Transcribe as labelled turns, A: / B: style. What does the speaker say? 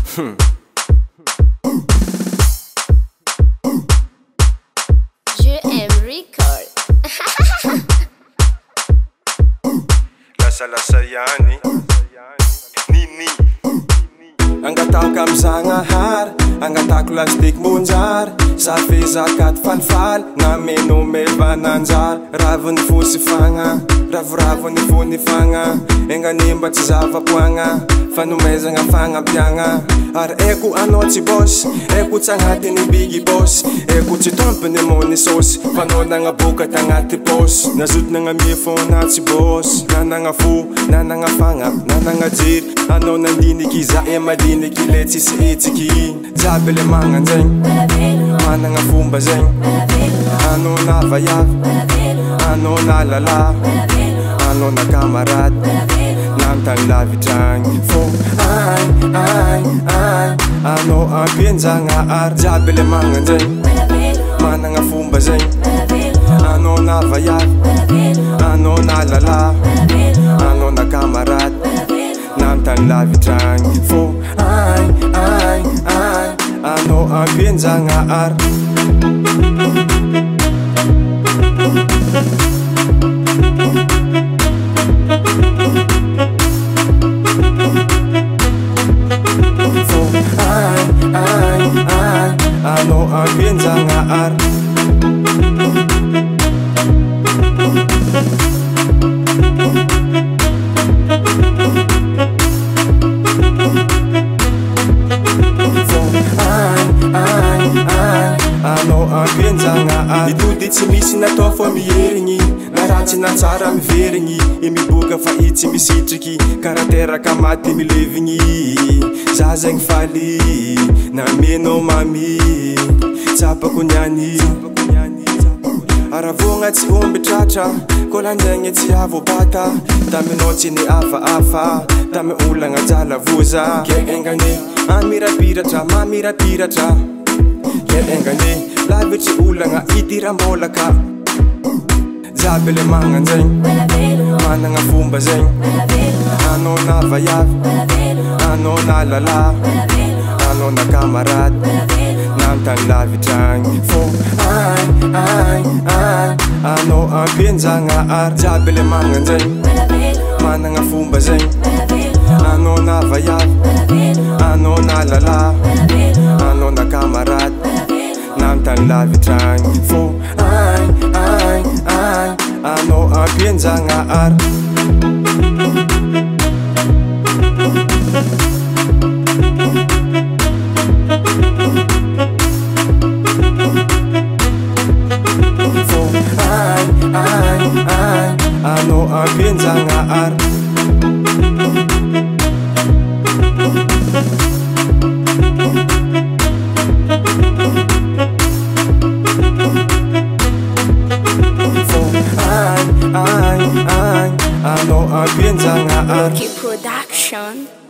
A: JM Record.
B: Lasa yani Nini Angatao kamzanahar Angatako lastik monjar Safeza kat falfal Nameno mevananjar Ravony fosy fagna Ravoravony fony fagna Enganimba tsy zava-poagna Fanomezagna fagnapiagna Ary eko anao tsy boss Eko tsy agnatiny bigi boss Eko tsy tompony mony sauce Fanao nagnaboka tagnaty pos Nazoto nagnamie fona tsy boss Nanagna fo, nanagna fagna, nanagna jiry Anao nandiniky za madiniky le tsisy etsiky Jiaby le magnanjegny Managna fomba zegny Anao navayavy Anao nalala Anao na camarade Nantany lavitragny Fô Anao ampienjagna Jiaby le magnanjegny Managna fomba zegny Anao navayavy Anao nalala Anao na camarade Nantany lavitragny Fô Anao ampienjagna Anao ampienjagna Anao ampienjagna Mitody tsy misy natao fa mierigny Na ratsy na tsara miverigny Miboka fa i tsy misitriky Karateraka maty milevigny Za zegny faly Namenao mami Tsapako niany Aravogna tsy omby tratra Kolanjegny tsy avo bata Taminao tsy ni afa Tami olagna jala voza Ke engane amirapiratra mamirapiratra Ke engane lavitry olagna idirambolaka Jiaby le magnanjegny Managna fomba zegny Anao navayavy Anao nalala Anao na camarade Nantany lavitragny Fô Anao ampienjagna Jiaby le magnanjegny Managna fomba zegny Anao navayavy Anao nalala Anao na camarade Nantany lavitragny Fô Anao ampienjagna Anao ampienjagna Anao ampienjagna
A: Production.